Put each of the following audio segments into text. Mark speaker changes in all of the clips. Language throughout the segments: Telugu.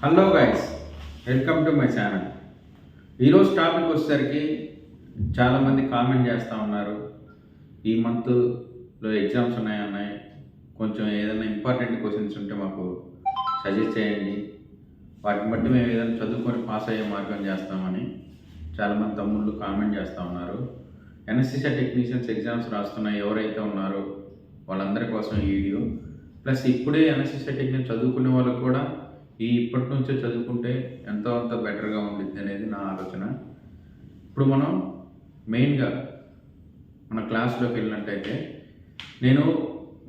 Speaker 1: Hello guys, welcome to my channel. ఈరోజు టాపిక్ వచ్చేసరికి చాలామంది కామెంట్ చేస్తూ ఉన్నారు. ఈ మంత్లో ఎగ్జామ్స్ ఉన్నాయి, కొంచెం ఏదైనా ఇంపార్టెంట్ క్వశ్చన్స్ ఉంటే మాకు సజెస్ట్ చేయండి, వాటిని బట్టి మేము ఏదైనా చదువుకొని పాస్ అయ్యే మార్గం చేస్తామని చాలామంది తమ్ముళ్ళు కామెంట్ చేస్తూ ఉన్నారు. ఎనస్థీషియా టెక్నీషియన్స్ ఎగ్జామ్స్ రాస్తున్న ఎవరైతే ఉన్నారో వాళ్ళందరి కోసం ఈ వీడియో. ప్లస్ ఇప్పుడే ఎనస్థీషియా టెక్నిక్ చదువుకునే వాళ్ళకు కూడా ఇప్పటి నుంచే చదువుకుంటే ఎంతో అంత బెటర్గా ఉండిద్ది అనేది నా ఆలోచన. ఇప్పుడు మనం మెయిన్గా మన క్లాస్లోకి వెళ్ళినట్టయితే నేను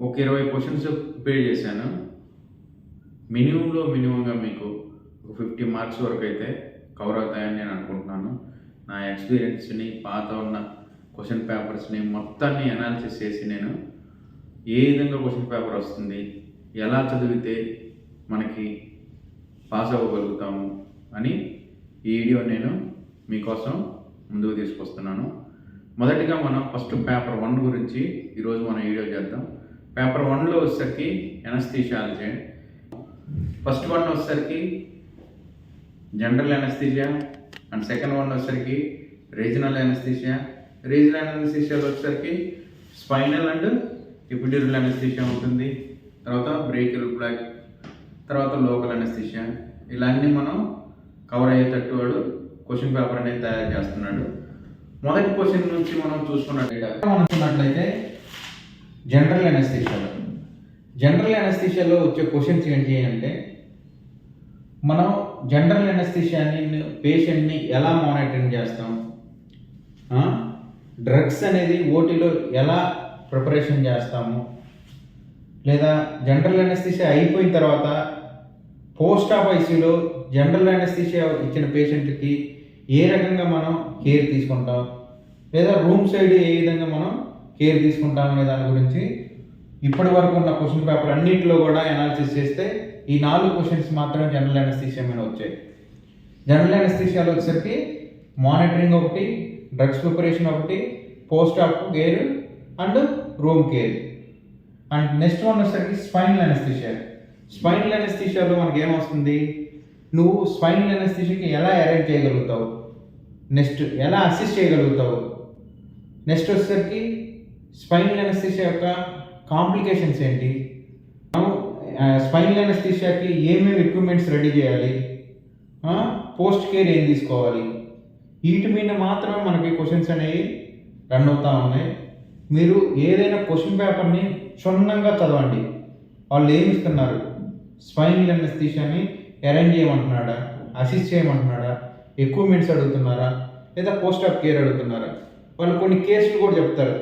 Speaker 1: ఒక 20 క్వశ్చన్స్ ప్రిపేర్ చేశాను. మినిమంగా మీకు ఒక 50 మార్క్స్ వరకు అయితే కవర్ అవుతాయని నేను అనుకుంటున్నాను. నా ఎక్స్పీరియన్స్ని, పాత ఉన్న క్వశ్చన్ పేపర్స్ని మొత్తాన్ని అనాలిసిస్ చేసి నేను ఏ విధంగా క్వశ్చన్ పేపర్ వస్తుంది, ఎలా చదివితే మనకి పాస్ అవ్వగలుగుతాము అని ఈ వీడియో నేను మీకోసం ముందుకు తీసుకొస్తున్నాను. మొదటిగా మనం ఫస్ట్ పేపర్ 1 గురించి ఈరోజు మనం వీడియో చేద్దాం. పేపర్ 1లో వచ్చేసరికి ఎనస్థీషియాలజీ. ఫస్ట్ వన్ వచ్చేసరికి general anaesthesia and second one వచ్చేసరికి రీజనల్ ఎనస్థీషియా. రీజనల్ ఎనస్థీషియాలో వచ్చేసరికి స్పైనల్ అండ్ ఎపిడ్యూరల్ ఎనస్థీషియా ఉంటుంది, తర్వాత బ్రేకియల్ ప్లగ్, తర్వాత లోకల్ ఎనస్థీషియా. ఇలా అన్నీ మనం కవర్ అయ్యేటట్టు వాడు క్వశ్చన్ పేపర్ అనేది తయారు చేస్తున్నాడు. మొదటి క్వశ్చన్ నుంచి మనం చూసుకున్నట్లయితే జనరల్ ఎనస్థీషియాలో వచ్చే క్వశ్చన్స్ ఏంటి అంటే, మనం జనరల్ ఎనస్థీషియాని పేషెంట్ని ఎలా మానిటరింగ్ చేస్తాం, డ్రగ్స్ అనేది ఓటీలో ఎలా ప్రిపరేషన్ చేస్తాము, లేదా జనరల్ ఎనస్థీషియా అయిపోయిన తర్వాత పోస్ట్ ఆఫ్ ఐసీయూలో జనరల్ ఎనస్థీషియా ఇచ్చిన పేషెంట్కి ఏ రకంగా మనం కేర్ తీసుకుంటాం, లేదా రూమ్ సైడ్ ఏ విధంగా మనం కేర్ తీసుకుంటాం అనే దాని గురించి ఇప్పటి వరకు ఉన్న క్వశ్చన్ పేపర్ అన్నింటిలో కూడా అనాలిసిస్ చేస్తే ఈ 4 క్వశ్చన్స్ మాత్రమే జనరల్ ఎనస్థీషియా మీద వచ్చాయి. జనరల్ ఎనస్థీషియాలో వచ్చేసరికి మానిటరింగ్ ఒకటి, డ్రగ్స్ ప్రిపరేషన్ ఒకటి, post of care and room care. And next one వచ్చేసరికి స్పైనల్ ఎనస్థీషియాలో మనకి ఏమొస్తుంది, నువ్వు స్పైనల్ ఎనస్థీషియాకి ఎలా అరేంజ్ చేయగలుగుతావు, నెక్స్ట్ ఎలా అసిస్ట్ చేయగలుగుతావు. నెక్స్ట్ వచ్చేసరికి స్పైనల్ ఎనస్థీషియా యొక్క కాంప్లికేషన్స్ ఏంటి, స్పైనల్ ఎనస్థీషియాకి ఏమేమి ఎక్విప్మెంట్స్ రెడీ చేయాలి, పోస్ట్ కేర్ ఏం తీసుకోవాలి. వీటి మీద మాత్రమే మనకి క్వశ్చన్స్ అనేవి రన్ అవుతూ ఉన్నాయి. మీరు ఏదైనా క్వశ్చన్ పేపర్ని క్షుణ్ణంగా చదవండి. వాళ్ళు ఏమి ఇస్తున్నారు, స్పైనల్ ఎనస్థీషియాని అరేంజ్ చేయమంటున్నాడా, అసిస్ట్ చేయమంటున్నాడా, ఎక్విప్మెంట్స్ అడుగుతున్నారా, లేదా పోస్ట్ ఆఫ్ కేర్ అడుగుతున్నారా. వాళ్ళు కొన్ని కేసులు కూడా చెప్తారు.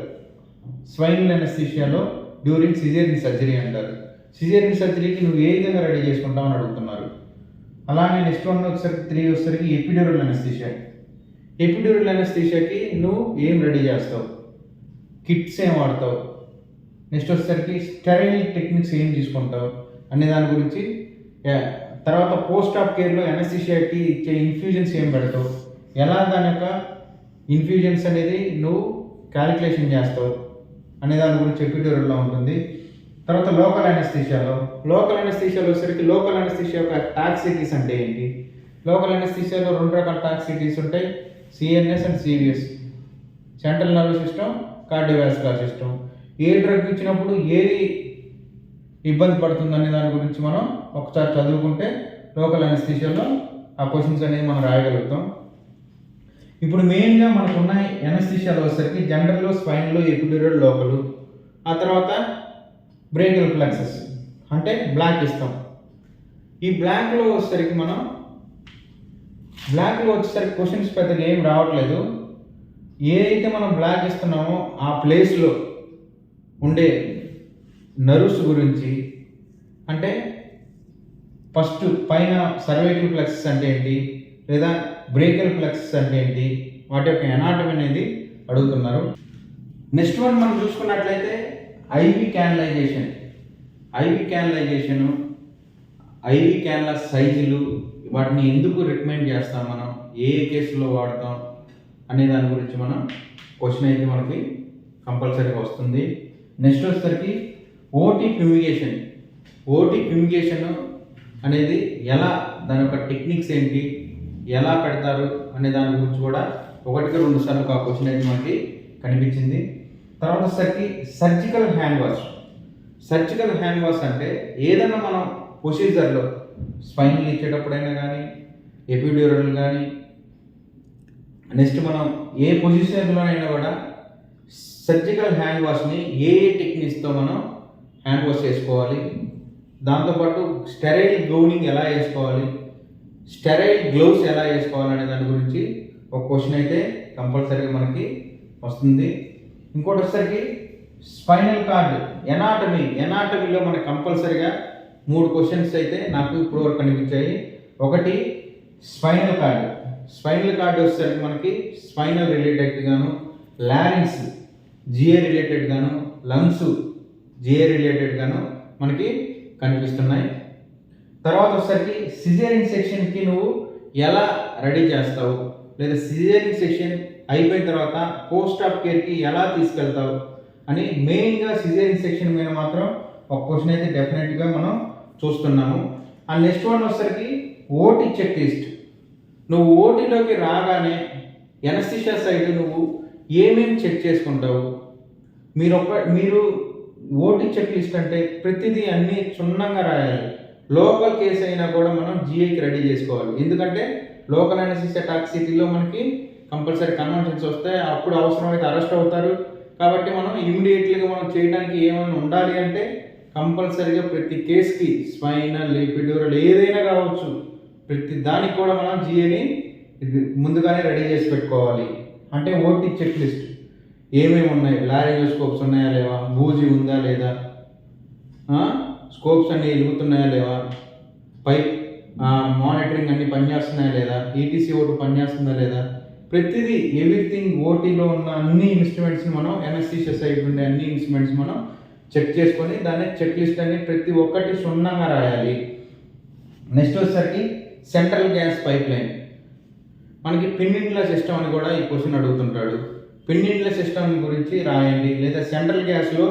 Speaker 1: స్పైనల్ ఎనస్థీషియాలో డ్యూరింగ్ సిజేరియన్ సర్జరీ అంటారు. సిజేరియన్ సర్జరీకి నువ్వు ఏ విధంగా రెడీ చేసుకుంటావు అని అడుగుతున్నారు. అలానే నెక్స్ట్ వన్ వచ్చేసరికి 3 వచ్చేసరికి ఎపిడ్యూరల్ ఎనస్థీషియాకి నువ్వు ఏం రెడీ చేస్తావు, కిట్స్ ఏం వాడతావు, నెక్స్ట్ వచ్చేసరికి స్టెరైల్ టెక్నిక్స్ ఏం తీసుకుంటావు అనే దాని గురించి. తర్వాత పోస్ట్ ఆఫ్ కేర్లో ఎనస్థీషియాకి ఇచ్చే ఇన్ఫ్యూజన్స్ ఏం పెడతావు, ఎలా దాని యొక్క ఇన్ఫ్యూజన్స్ అనేది నువ్వు క్యాలిక్యులేషన్ చేస్తావు అనే దాని గురించి ఎపిడ్యూరల్లో ఉంటుంది. తర్వాత లోకల్ ఎనస్థీషియాలో వచ్చేసరికి లోకల్ ఎనస్థీషియా యొక్క టాక్సిటీస్ అంటే ఏంటి. లోకల్ ఎనస్థీషియాలో 2 రకాల టాక్సిటీస్ ఉంటాయి, CNS and CVS, central nervous system, cardiovascular system. A drug ఇచ్చినప్పుడు ఏది ఇబ్బంది పడుతుందనే దాని గురించి మనం ఒకసారి చదువుకుంటే లోకల్ ఎనస్థీషియాలో ఆ క్వశ్చన్స్ అనేది మనం రాయగలుగుతాం. ఇప్పుడు మెయిన్గా మనకున్న ఎనస్థీషియాలో వచ్చేసరికి జనరల్లో, స్పైన్లో, ఎపిడ్యూరల్, లోకలు. ఆ తర్వాత బ్రేకియల్ ప్లెక్సస్ అంటే బ్లాక్ ఇస్తాం. ఈ బ్లాక్లో వచ్చేసరికి క్వశ్చన్స్ పెద్దగా ఏం రావట్లేదు. ఏదైతే మనం బ్లాక్ ఇస్తున్నామో ఆ ప్లేస్లో ఉండే నర్వ్స్ గురించి, అంటే ఫస్ట్ పైన సర్వైకల్ ప్లెక్సస్ అంటే ఏంటి, లేదా బ్రేకియల్ ప్లెక్సస్ అంటే ఏంటి, వాటి యొక్క ఎనాటమీ అనేది అడుగుతున్నారు. నెక్స్ట్ వన్ మనం చూసుకున్నట్లయితే ఐవి క్యాన్ల సైజులు, వాటిని ఎందుకు రికమెండ్ చేస్తాం, మనం ఏ కేసులో వాడతాం అనే దాని గురించి మనం క్వశ్చన్ అయితే మనకి కంపల్సరీగా వస్తుంది. నెక్స్ట్ వచ్చేసరికి ఓటీ ఫ్యూమిగేషన్ అనేది ఎలా, దాని యొక్క టెక్నిక్స్ ఏంటి, ఎలా పెడతారు అనే దాని గురించి కూడా 1-2 సార్లు ఒక క్వశ్చన్ అయితే మనకి కనిపించింది. తర్వాత వచ్చేసరికి surgical hand wash. Surgical hand wash అంటే ఏదైనా మనం ప్రొసీజర్లో స్పైనల్ ఇచ్చేటప్పుడైనా కానీ, ఎపిడ్యూరల్ కానీ, నెక్స్ట్ మనం ఏ పొజిషన్లోనైనా కూడా సర్జికల్ హ్యాండ్ వాష్ని ఏ టెక్నిక్స్తో మనం హ్యాండ్ వాష్ చేసుకోవాలి, దాంతోపాటు స్టెరైల్ గౌనింగ్ ఎలా వేసుకోవాలి, స్టెరైల్ గ్లౌస్ ఎలా వేసుకోవాలి అనే దాని గురించి ఒక క్వశ్చన్ అయితే కంపల్సరీగా మనకి వస్తుంది. ఇంకోటి వచ్చేసరికి స్పైనల్ కార్డ్ ఎనాటమీలో మనకి కంపల్సరీగా 3 క్వశ్చన్స్ అయితే నాకు ఇప్పుడు వరకు కనిపించాయి. ఒకటి స్పైనల్ కార్డ్ వచ్చేసరికి మనకి స్పైనల్ రిలేటెడ్ గాను, లారింగ్స్ జిఏ రిలేటెడ్ గాను, లంగ్స్ జిఏ రిలేటెడ్ గాను మనకి కనిపిస్తున్నాయి. తర్వాత వచ్చేసరికి సిజేరియన్ సెక్షన్కి నువ్వు ఎలా రెడీ చేస్తావు, లేదా సిజేరియన్ సెక్షన్ అయిపోయిన తర్వాత పోస్ట్ ఆఫ్ కేర్కి ఎలా తీసుకెళ్తావు అని మెయిన్గా సిజేరియన్ సెక్షన్ మీద మాత్రం ఒక క్వశ్చన్ అయితే డెఫినెట్గా మనం చూస్తున్నాము. అండ్ నెక్స్ట్ వన్ వచ్చేసరికి ఓటీ చెక్ లిస్ట్. నువ్వు ఓటీలోకి రాగానే ఎనస్థీషియా సైడ్ నువ్వు ఏమేమి చెక్ చేసుకుంటావు, మీరు ఓటీ చెక్ లిస్ట్ అంటే ప్రతిదీ అన్నీ క్షుణ్ణంగా రాయాలి. లోకల్ కేసు అయినా కూడా మనం జిఐకి రెడీ చేసుకోవాలి. ఎందుకంటే లోకల్ ఎనస్థీషియా టాక్సిటీలో మనకి కంపల్సరీ కన్వెన్షన్స్ వస్తాయి, అప్పుడు అవసరమైతే అరెస్ట్ అవుతారు. కాబట్టి మనం ఇమ్మీడియట్లీగా మనం చేయడానికి ఏమైనా ఉండాలి అంటే కంపల్సరీగా ప్రతి కేసుకి స్పైనల్, ఎపిడ్యూరల్ ఏదైనా కావచ్చు, ప్రతి దానికి కూడా మనం జిఏని ముందుగానే రెడీ చేసి పెట్టుకోవాలి. అంటే ఓటీ చెక్ లిస్ట్ ఏమేమి ఉన్నాయి, లారింజోస్కోప్స్ ఉన్నాయా లేవా, బూజీ ఉందా లేదా, స్కోప్స్ అన్నీ వెలుగుతున్నాయా లేవా, పైప్ మానిటరింగ్ అన్నీ పనిచేస్తున్నాయా లేదా, ఈటీసీ ఓటు పనిచేస్తుందా లేదా, ప్రతిదీ ఎవ్రీథింగ్ ఓటీలో ఉన్న అన్ని ఇన్స్ట్రుమెంట్స్ని మనం ఎనస్థీషియా సైడ్ ఉండే అన్ని ఇన్స్ట్రుమెంట్స్ మనం చెక్ చేసుకొని దాన్ని చెక్ లిస్ట్ అని ప్రతి ఒక్కటి క్షుణ్ణంగా రాయాలి. నెక్స్ట్ వచ్చేసరికి సెంట్రల్ గ్యాస్ పైప్ లైన్. మనకి పిన్నిండ్ల సిస్టమ్ అని కూడా ఈ క్వశ్చన్ అడుగుతుంటాడు. పిన్నిండ్ల సిస్టమ్ గురించి రాయండి, లేదా సెంట్రల్ గ్యాస్లో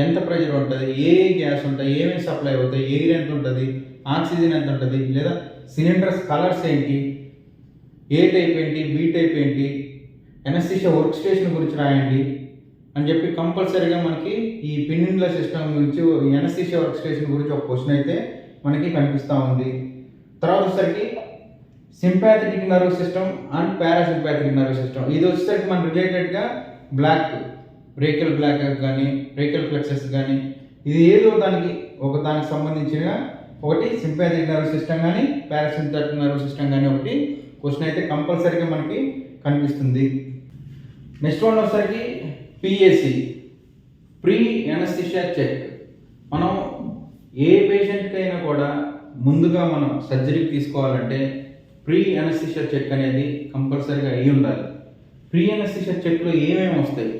Speaker 1: ఎంత ప్రెషర్ ఉంటుంది, ఏ గ్యాస్ ఉంటాయి, ఏమేమి సప్లై అవుతాయి, ఎయిర్ ఎంత ఉంటుంది, ఆక్సిజన్ ఎంత ఉంటుంది, లేదా సిలిండర్స్ కలర్స్ ఏంటి, ఏ టైప్ ఏంటి, బి టైప్ ఏంటి, ఎనస్థీషియా వర్క్ స్టేషన్ గురించి రాయండి అని చెప్పి కంపల్సరీగా మనకి ఈ పిన్నిండ్ల సిస్టమ్ గురించి, ఎనస్థీషియా వర్క్ స్టేషన్ గురించి ఒక క్వశ్చన్ అయితే మనకి కనిపిస్తూ ఉంది. తర్వాత వచ్చేసరికి sympathetic nerve system and parasympathetic nerve system. ఇది వచ్చేసరికి మన రిలేటెడ్గా బ్రేకల్ బ్లాక్ కానీ, బ్రేకల్ ఫ్లెక్సెస్ కానీ, ఇది ఏదో దానికి సంబంధించిన ఒకటి సింపాథెటిక్ నర్వ్ సిస్టమ్ కానీ, పారాసింపాథెటిక్ నర్వ్ సిస్టమ్ కానీ ఒకటి క్వశ్చన్ అయితే కంపల్సరీగా మనకి కనిపిస్తుంది. నెక్స్ట్ వన్ వచ్చేసరికి పిఎస్సి, ప్రీ ఎనస్థీషియా చెక్. మనం ఏ పేషెంట్కి అయినా కూడా ముందుగా మనం సర్జరీకి తీసుకోవాలంటే ప్రీ ఎనస్థీషియా చెక్ అనేది కంపల్సరీగా అయి ఉండాలి. ప్రీ ఎనస్థీషియా చెక్లో ఏమేమి వస్తాయి,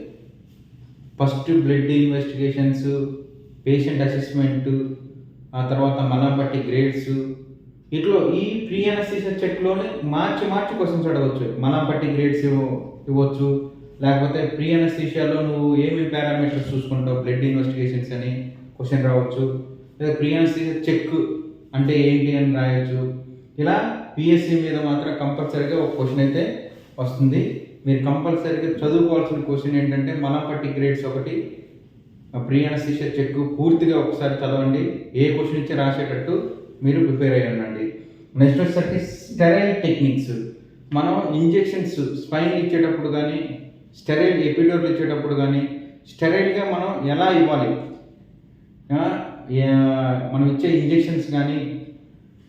Speaker 1: first blood investigations, patient assessment, ఆ తర్వాత మలంపట్టి గ్రేడ్స్, ఇట్లా ఈ ప్రీ ఎనస్థీషియా చెక్లోనే మార్చి క్వశ్చన్స్ అడగవచ్చు. మలంపట్టి గ్రేడ్స్ ఇవ్వచ్చు, లేకపోతే ప్రీ ఎనస్థీషియాలో నువ్వు ఏమేమి పారామీటర్స్ చూసుకుంటావు, బ్లడ్ ఇన్వెస్టిగేషన్స్ అని క్వశ్చన్ రావచ్చు, లేదా ప్రీ ఎనస్థీషియా చెక్ అంటే ఏంటి అని రాయొచ్చు. ఇలా పిఎస్సి మీద మాత్రం కంపల్సరీగా ఒక క్వశ్చన్ అయితే వస్తుంది. మీరు కంపల్సరీగా చదువుకోవాల్సిన క్వశ్చన్ ఏంటంటే మలంపట్టి గ్రేడ్స్ ఒకటి, ప్రీ ఎనస్థీషియా చెక్ పూర్తిగా ఒకసారి చదవండి, ఏ క్వశ్చన్ ఇచ్చి రాసేటట్టు మీరు ప్రిపేర్ అయ్యి ఉండండి. నెక్స్ట్ వచ్చేసరికి స్టెరైల్ టెక్నిక్స్. మనం ఇంజెక్షన్స్ స్పైన్ ఇచ్చేటప్పుడు కానీ, స్టెరైల్ ఎపిడ్యూరల్ ఇచ్చేటప్పుడు కానీ స్టెరైల్గా మనం ఎలా ఇవ్వాలి, మనం ఇచ్చే ఇంజెక్షన్స్ కానీ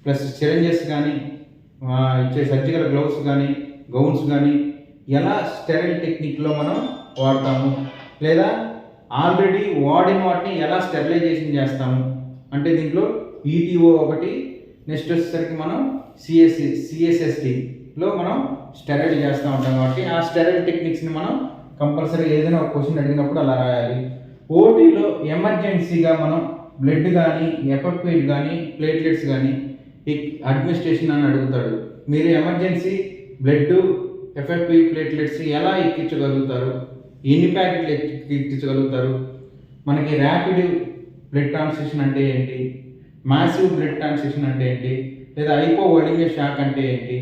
Speaker 1: ప్లస్ సిరంజెస్ కానీ ఇచ్చే సర్జికల్ గ్లౌస్ కానీ గౌన్స్ కానీ ఎలా స్టెరైల్ టెక్నిక్లో మనం వాడతాము, లేదా ఆల్రెడీ వాడిన వాటిని ఎలా స్టెరిలైజేషన్ చేస్తాము అంటే దీంట్లో ఈటీఓ ఒకటి, నెక్స్ట్ వచ్చేసరికి మనం సిఎస్ఎస్టీలో మనం స్టెరైల్ చేస్తూ ఉంటాం. కాబట్టి ఆ స్టెరైల్ టెక్నిక్స్ని మనం కంపల్సరీ ఏదైనా ఒక క్వశ్చన్ అడిగినప్పుడు అలా రాయాలి. ఓటీలో ఎమర్జెన్సీగా మనం బ్లడ్ కానీ, ఎఫెక్టివ్ కానీ, ప్లేట్లెట్స్ కానీ అడ్మినిస్ట్రేషన్ అని అడుగుతాడు. మీరు ఎమర్జెన్సీ బ్లడ్, ఎఫెక్టివ్, ప్లేట్లెట్స్ ఎలా ఎక్కించగలుగుతారు, ఎన్ని ప్యాకెట్లు ఎక్కించగలుగుతారు, మనకి ర్యాపిడ్ బ్లడ్ ట్రాన్స్ఫ్యూషన్ అంటే ఏంటి, మ్యాసివ్ బ్లడ్ ట్రాన్స్ఫ్యూషన్ అంటే ఏంటి, లేదా హైపోవోలిమియా షాక్ అంటే ఏంటి,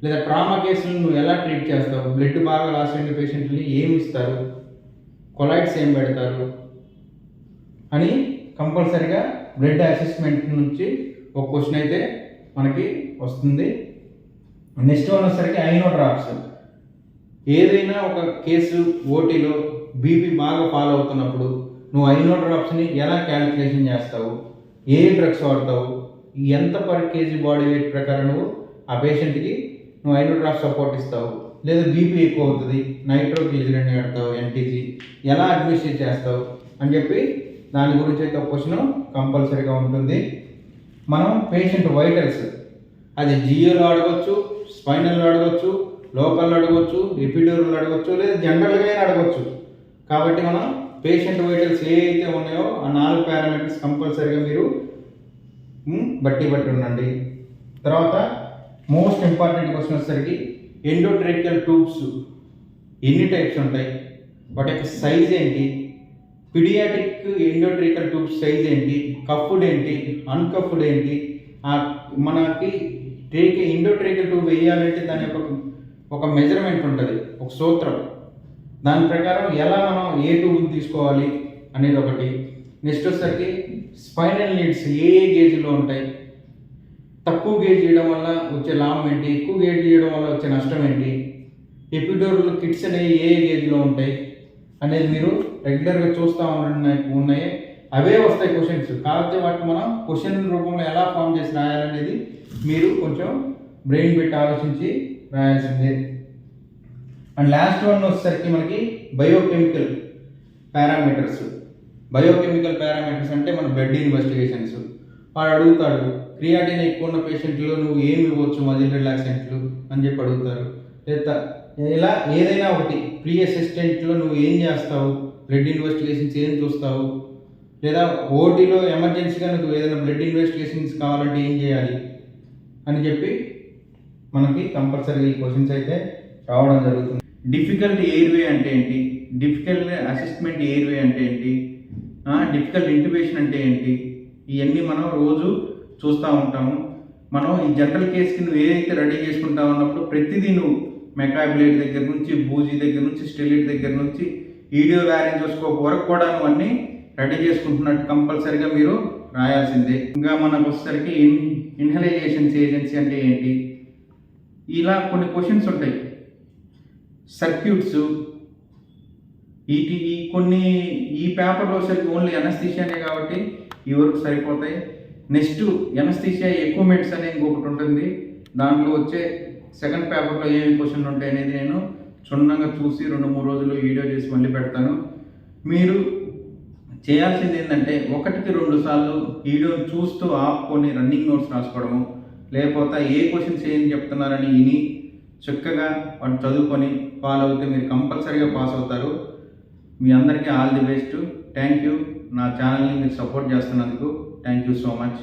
Speaker 1: లేదా ట్రామా కేసులను నువ్వు ఎలా ట్రీట్ చేస్తావు, బ్లడ్ బాగా లాస్ అయిన పేషెంట్ని ఏమి ఇస్తారు, కొలాయిడ్స్ ఏం పెడతారు అని కంపల్సరిగా బ్లడ్ అసెస్మెంట్ నుంచి ఒక క్వశ్చన్ అయితే మనకి వస్తుంది. నెక్స్ట్ వన్ వచ్చేసరికి ఐనో డ్రాప్స్. ఏదైనా ఒక కేసు ఓటీలో బీపీ బాగా ఫాలో అవుతున్నప్పుడు నువ్వు ఐనో డ్రాప్స్ని ఎలా క్యాలిక్యులేషన్ చేస్తావు, ఏ డ్రగ్స్ వాడతావు, ఎంత పర్ కేజీ బాడీ వెయిట్ ప్రకారం నువ్వు ఆ పేషెంట్కి నువ్వు ఐనో డ్రాప్స్ సపోర్ట్ ఇస్తావు, లేదా బీపీ ఎక్కువ అవుతుంది నైట్రోగ్లిజరిన్ వాడతావు, ఎన్టీజీ ఎలా అడ్మినిస్ట్రేట్ చేస్తావు అని చెప్పి దాని గురించి అయితే ఒక క్వశ్చన్ కంపల్సరీగా ఉంటుంది. మనం పేషెంట్ వైటల్స్ అది జియోలో అడగవచ్చు, స్పైనల్లో అడగవచ్చు, లోకల్లో అడగవచ్చు, ఎపిడ్యూరల్లో అడగవచ్చు, లేదా జనరల్గా అడగవచ్చు. కాబట్టి మనం పేషెంట్ వైటల్స్ ఏ అయితే ఉన్నాయో ఆ 4 పారామీటర్స్ కంపల్సరీగా మీరు బట్టి ఉండండి. తర్వాత మోస్ట్ ఇంపార్టెంట్ క్వశ్చన్ వచ్చేసరికి ఎండోట్రేకియల్ ట్యూబ్స్ ఎన్ని టైప్స్ ఉంటాయి, వాటి యొక్క సైజ్ ఏంటి, పిడియాటిక్ ఎండోట్రేకియల్ ట్యూబ్స్ సైజ్ ఏంటి, కఫ్డ్ ఏంటి, అన్కఫ్డ్ ఏంటి, మనకి ఎండోట్రేకియల్ ట్యూబ్ వేయాలంటే దాని యొక్క ఒక మెజర్మెంట్ ఉంటుంది, ఒక సూత్రం, దాని ప్రకారం ఎలా మనం ఏ ట్యూబ్ని తీసుకోవాలి అనేది ఒకటి. నెక్స్ట్ వచ్చేసరికి స్పైనల్ నీడ్స్ ఏ గేజ్లో ఉంటాయి, తక్కువ గేజ్ చేయడం వల్ల వచ్చే లాభం ఏంటి, ఎక్కువ గేజ్ చేయడం వల్ల వచ్చే నష్టం ఏంటి, ఎపిడ్యూరల్ కిట్స్ అనేవి ఏ గేజ్లో ఉంటాయి అనేది మీరు రెగ్యులర్గా చూస్తూ ఉన్నాయి. అవే వస్తాయి క్వశ్చన్స్, కాకపోతే వాటిని మనం క్వశ్చన్ రూపంలో ఎలా ఫామ్ చేసి రాయాలనేది మీరు కొంచెం బ్రెయిన్ పెట్టి ఆలోచించి రాయాల్సిందే. అండ్ లాస్ట్ వన్ వచ్చేసరికి మనకి బయోకెమికల్ పారామీటర్స్. బయోకెమికల్ పారామీటర్స్ అంటే మన బ్లడ్ ఇన్వెస్టిగేషన్స్. వాడు అడుగుతాడు క్రియాటిన్ ఎక్కువ ఉన్న పేషెంట్లో నువ్వు ఏమి ఇవ్వచ్చు మజిల్ రిలాక్సెంట్లు అని చెప్పి అడుగుతారు. లేదా ఇలా ఏదైనా ఒకటి ప్రీ అసిస్టెంట్లో నువ్వు ఏం చేస్తావు, బ్లడ్ ఇన్వెస్టిగేషన్స్ ఏం చూస్తావు, లేదా ఓటీలో ఎమర్జెన్సీగా నువ్వు ఏదైనా బ్లడ్ ఇన్వెస్టిగేషన్స్ కావాలంటే ఏం చేయాలి అని చెప్పి మనకి కంపల్సరీ ఈ క్వశ్చన్స్ అయితే రావడం జరుగుతుంది. డిఫికల్ట్ ఎయిర్వే అంటే ఏంటి, డిఫికల్ట్ అసెస్మెంట్ ఎయిర్వే అంటే ఏంటి, డిఫికల్ట్ ఇంట్యుబేషన్ అంటే ఏంటి, ఇవన్నీ మనం రోజు చూస్తూ ఉంటాము. మనం ఈ జనరల్ కేసుకి నువ్వు ఏదైతే రెడీ చేసుకుంటా ఉన్నప్పుడు ప్రతిదీ నువ్వు మెకాబ్లేట్ దగ్గర నుంచి, బూజీ దగ్గర నుంచి, స్టెలిట్ దగ్గర నుంచి, ఈడియో లారింజోస్కోప్ వరకు కూడా నువ్వు అన్నీ రెడీ చేసుకుంటున్నట్టు కంపల్సరీగా మీరు రాయాల్సిందే. ఇంకా మనకు వచ్చేసరికి ఇన్హలేషన్స్ ఏజెన్సీ అంటే ఏంటి, ఇలా కొన్ని క్వశ్చన్స్ ఉంటాయి. సర్క్యూట్స్ కొన్ని ఈ పేపర్లో వచ్చేసరికి ఓన్లీ ఎనస్థీషియానే కాబట్టి ఈ వరకు సరిపోతాయి. నెక్స్ట్ ఎనస్థీషియా ఎక్విప్మెంట్స్ అనేది ఇంకొకటి ఉంటుంది, దాంట్లో వచ్చే సెకండ్ పేపర్లో ఏమేమి క్వశ్చన్లు ఉంటాయి అనేది నేను క్షుణ్ణంగా చూసి 2-3 రోజుల్లో వీడియో చేసి మళ్ళీ పెడతాను. మీరు చేయాల్సింది ఏంటంటే 1-2 సార్లు వీడియోని చూస్తూ ఆపుకొని రన్నింగ్ నోట్స్ రాసుకోవడము, లేకపోతే ఏ క్వశ్చన్స్ ఏం చెప్తున్నారని విని చక్కగా వాటిని చదువుకొని ఫాలో అవుతే మీరు కంపల్సరీగా పాస్ అవుతారు. మీ అందరికీ all the best. Thank you. నా ఛానల్ని మీరు సపోర్ట్ చేస్తున్నందుకు థ్యాంక్ యూ సో మచ్.